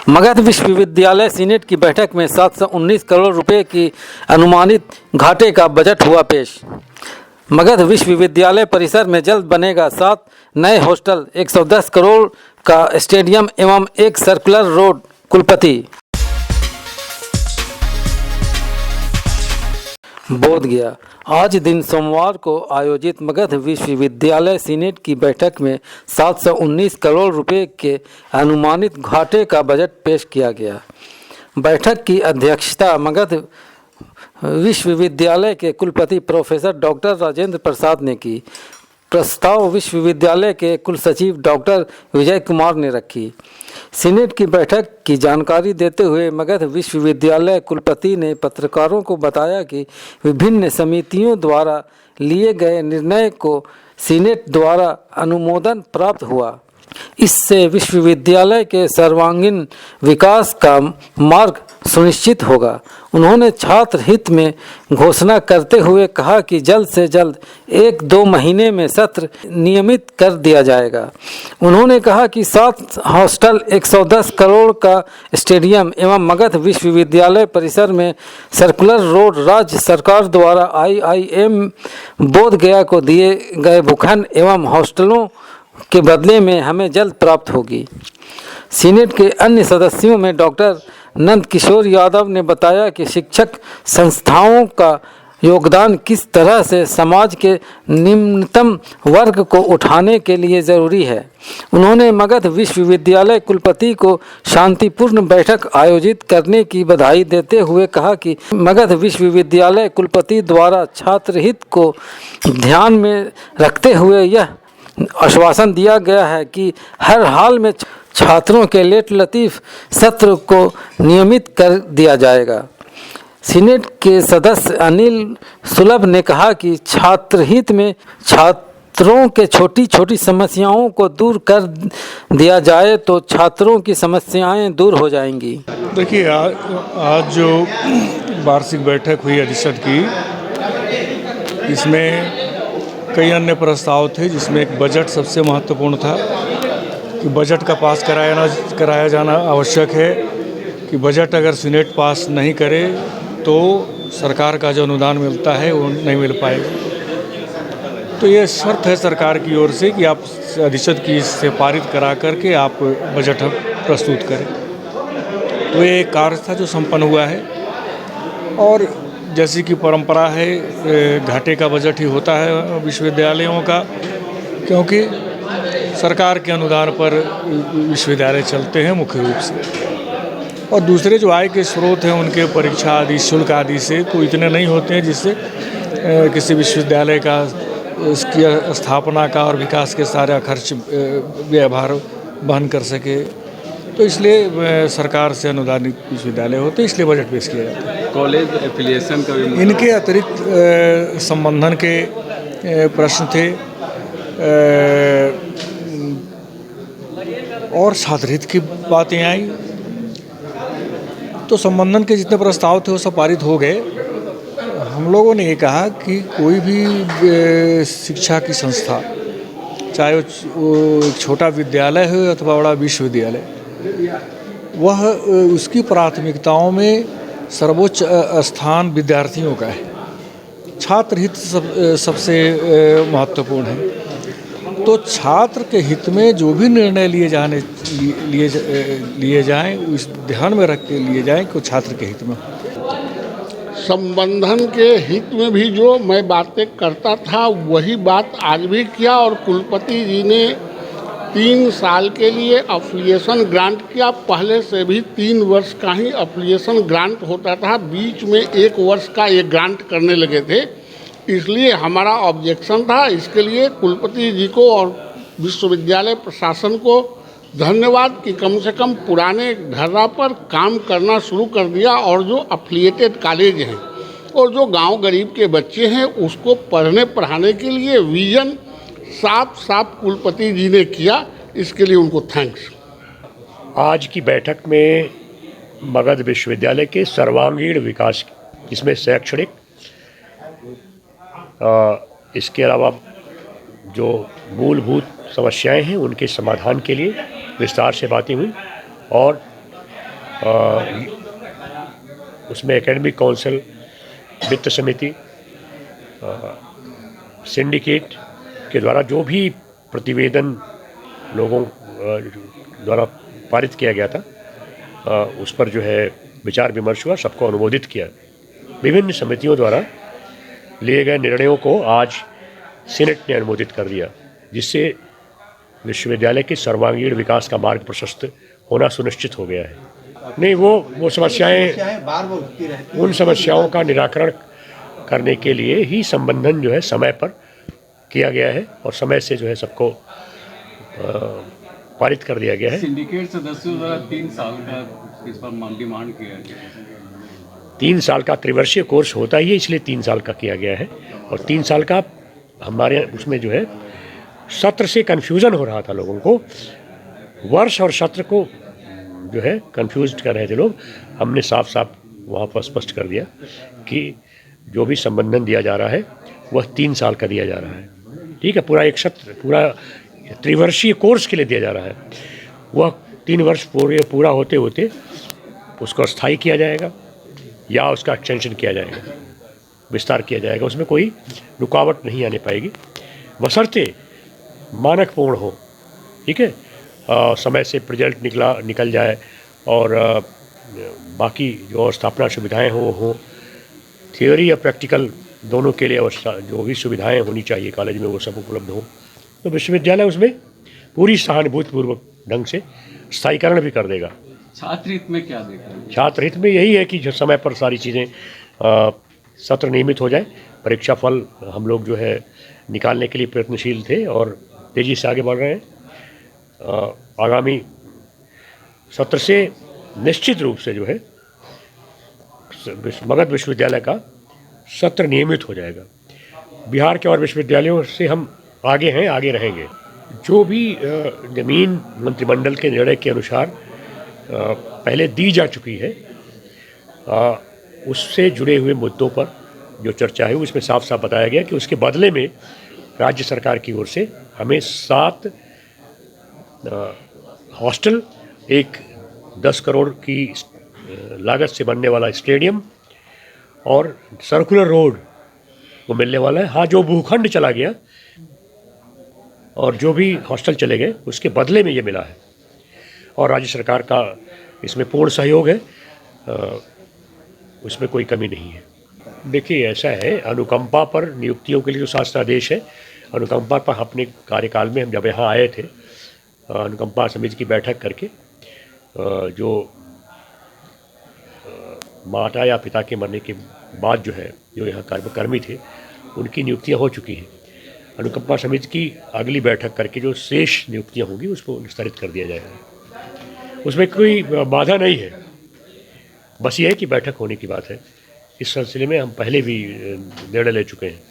मगध विश्वविद्यालय सीनेट की बैठक में 719 करोड़ रुपए की अनुमानित घाटे का बजट हुआ पेश। मगध विश्वविद्यालय परिसर में जल्द बनेगा 7 नए हॉस्टल, 110 करोड़ का स्टेडियम एवं एक सर्कुलर रोड। कुलपति। बोधगया। आज दिन सोमवार को आयोजित मगध विश्वविद्यालय सीनेट की बैठक में 719 करोड़ रुपए के अनुमानित घाटे का बजट पेश किया गया। बैठक की अध्यक्षता मगध विश्वविद्यालय के कुलपति प्रोफेसर डॉक्टर राजेंद्र प्रसाद ने की। प्रस्ताव विश्वविद्यालय के कुलसचिव डॉक्टर विजय कुमार ने रखी। सीनेट की बैठक की जानकारी देते हुए मगध विश्वविद्यालय कुलपति ने पत्रकारों को बताया कि विभिन्न समितियों द्वारा लिए गए निर्णय को सीनेट द्वारा अनुमोदन प्राप्त हुआ। इससे विश्वविद्यालय के सर्वांगीण विकास का मार्ग सुनिश्चित होगा। उन्होंने छात्र हित में घोषणा करते हुए कहा कि जल्द से जल्द 1-2 महीने में सत्र नियमित कर दिया जाएगा। उन्होंने कहा कि 7 हॉस्टल, 110 करोड़ का स्टेडियम एवं मगध विश्वविद्यालय परिसर में सर्कुलर रोड राज्य सरकार द्वारा IIM बोधगया को दिए गए भूखंड एवं हॉस्टलों के बदले में हमें जल्द प्राप्त होगी। सीनेट के अन्य सदस्यों में डॉक्टर नंद किशोर यादव ने बताया कि शिक्षक संस्थाओं का योगदान किस तरह से समाज के निम्नतम वर्ग को उठाने के लिए ज़रूरी है। उन्होंने मगध विश्वविद्यालय कुलपति को शांतिपूर्ण बैठक आयोजित करने की बधाई देते हुए कहा कि मगध विश्वविद्यालय कुलपति द्वारा छात्र हित को ध्यान में रखते हुए यह आश्वासन दिया गया है कि हर हाल में छात्रों के लेट लतीफ़ सत्र को नियमित कर दिया जाएगा। सीनेट के सदस्य अनिल सुलभ ने कहा कि छात्र हित में छात्रों के छोटी छोटी समस्याओं को दूर कर दिया जाए तो छात्रों की समस्याएं दूर हो जाएंगी। देखिए, आज जो वार्षिक बैठक हुई अधिशद की, इसमें कई अन्य प्रस्ताव थे, जिसमें एक बजट सबसे महत्वपूर्ण था कि बजट का पास कराया जाना आवश्यक है कि बजट अगर सीनेट पास नहीं करे तो सरकार का जो अनुदान मिलता है वो नहीं मिल पाएगा। तो ये शर्त है सरकार की ओर से कि आप अधिशद की से पारित करा करके आप बजट प्रस्तुत करें। तो ये एक कार्य था जो संपन्न हुआ है और जैसी कि परंपरा है, घाटे का बजट ही होता है विश्वविद्यालयों का, क्योंकि सरकार के अनुदान पर विश्वविद्यालय चलते हैं मुख्य रूप से। और दूसरे जो आय के स्रोत हैं उनके परीक्षा आदि, शुल्क आदि से तो इतने नहीं होते हैं जिससे किसी विश्वविद्यालय का उसकी स्थापना का और विकास के सारा खर्च व्यवहार वहन कर सके। तो इसलिए सरकार से अनुदानित विश्वविद्यालय होते हैं, इसलिए बजट पेश किया जाता है। कॉलेज एफिलिएशन का भी इनके अतिरिक्त संबंधन के प्रश्न थे और छात्र हित की बातें आई। तो संबंधन के जितने प्रस्ताव थे वो सब पारित हो गए। हम लोगों ने ये कहा कि कोई भी शिक्षा की संस्था, चाहे वो छोटा विद्यालय हो अथवा बड़ा विश्वविद्यालय, वह उसकी प्राथमिकताओं में सर्वोच्च स्थान विद्यार्थियों का है। छात्र हित सबसे महत्वपूर्ण है। तो छात्र के हित में जो भी निर्णय लिए जाएं उस ध्यान में रख के लिए जाएं कि छात्र के हित में। संबंधन के हित में भी जो मैं बातें करता था वही बात आज भी किया और कुलपति जी ने 3 साल के लिए अफिलिएशन ग्रांट किया। पहले से भी 3 वर्ष का ही अफिलिएशन ग्रांट होता था, बीच में 1 वर्ष का ये ग्रांट करने लगे थे। इसलिए हमारा ऑब्जेक्शन था। इसके लिए कुलपति जी को और विश्वविद्यालय प्रशासन को धन्यवाद कि कम से कम पुराने ढर्रा पर काम करना शुरू कर दिया और जो अफिलिएटेड कॉलेज हैं और जो गांव गरीब के बच्चे हैं उसको पढ़ने पढ़ाने के लिए विजन साफ कुलपति जी ने किया। इसके लिए उनको थैंक्स। आज की बैठक में मगध विश्वविद्यालय के सर्वांगीण विकास, इसमें शैक्षणिक, इसके अलावा जो मूलभूत समस्याएं हैं उनके समाधान के लिए विस्तार से बातें हुई और उसमें एकेडमिक काउंसिल, वित्त समिति, सिंडिकेट के द्वारा जो भी प्रतिवेदन लोगों द्वारा पारित किया गया था, उस पर जो है विचार विमर्श हुआ, सबको अनुमोदित किया। विभिन्न समितियों द्वारा लिए गए निर्णयों को आज सीनेट ने अनुमोदित कर दिया, जिससे विश्वविद्यालय के सर्वांगीण विकास का मार्ग प्रशस्त होना सुनिश्चित हो गया है। नहीं, वो समस्याएं उन समस्याओं का निराकरण करने के लिए ही संबंधन जो है समय पर किया गया है और समय से जो है सबको पारित कर दिया गया है। सिंडिकेट सदस्यों द्वारा 3 साल का इस पर डिमांड किया गया। 3 साल का त्रिवर्षीय कोर्स होता ही है, इसलिए 3 साल का किया गया है। और 3 साल का हमारे उसमें जो है सत्र से कन्फ्यूज़न हो रहा था लोगों को, वर्ष और सत्र को जो है कन्फ्यूज कर रहे थे लोग। हमने साफ साफ वहाँ पर स्पष्ट कर दिया कि जो भी संबंधन दिया जा रहा है वह 3 साल का दिया जा रहा है। ठीक है, पूरा एक सत्र, पूरा त्रिवर्षीय कोर्स के लिए दिया जा रहा है। वह 3 वर्ष पूरा होते होते उसको स्थायी किया जाएगा या उसका एक्सटेंशन किया जाएगा, विस्तार किया जाएगा। उसमें कोई रुकावट नहीं आने पाएगी, बशर्ते मानकपूर्ण हो। ठीक है, समय से रिजल्ट निकल जाए और बाकी जो स्थापना सुविधाएं हो थियोरी या प्रैक्टिकल दोनों के लिए जो भी सुविधाएं होनी चाहिए कॉलेज में वो सब उपलब्ध हो, तो विश्वविद्यालय उसमें पूरी सहानुभूतिपूर्वक ढंग से स्थायीकरण भी कर देगा। छात्र हित में क्या देखा? छात्र हित में यही है कि जो समय पर सारी चीज़ें सत्र नियमित हो जाए। परीक्षा फल हम लोग जो है निकालने के लिए प्रयत्नशील थे और तेज़ी से आगे बढ़ रहे हैं। आगामी सत्र से निश्चित रूप से जो है मगध विश्वविद्यालय का सत्र नियमित हो जाएगा। बिहार के और विश्वविद्यालयों से हम आगे हैं, आगे रहेंगे। जो भी जमीन मंत्रिमंडल के निर्णय के अनुसार पहले दी जा चुकी है, उससे जुड़े हुए मुद्दों पर जो चर्चा है उसमें साफ साफ बताया गया कि उसके बदले में राज्य सरकार की ओर से हमें 7 हॉस्टल, एक 10 करोड़ की लागत से बनने वाला स्टेडियम और सर्कुलर रोड को मिलने वाला है। हाँ, जो भूखंड चला गया और जो भी हॉस्टल चले गए उसके बदले में ये मिला है और राज्य सरकार का इसमें पूर्ण सहयोग है, उसमें कोई कमी नहीं है। देखिए, ऐसा है, अनुकंपा पर नियुक्तियों के लिए जो शासनादेश है, अनुकंपा पर अपने कार्यकाल में हम जब यहाँ आए थे, अनुकंपा समिति की बैठक करके जो माता या पिता के मरने के बाद जो है जो यहाँ कर्मी थे उनकी नियुक्तियाँ हो चुकी हैं। अनुकंपा समिति की अगली बैठक करके जो शेष नियुक्तियाँ होंगी उसको विस्तारित कर दिया जाएगा। उसमें कोई बाधा नहीं है, बस ये है कि बैठक होने की बात है। इस सिलसिले में हम पहले भी निर्णय ले चुके हैं।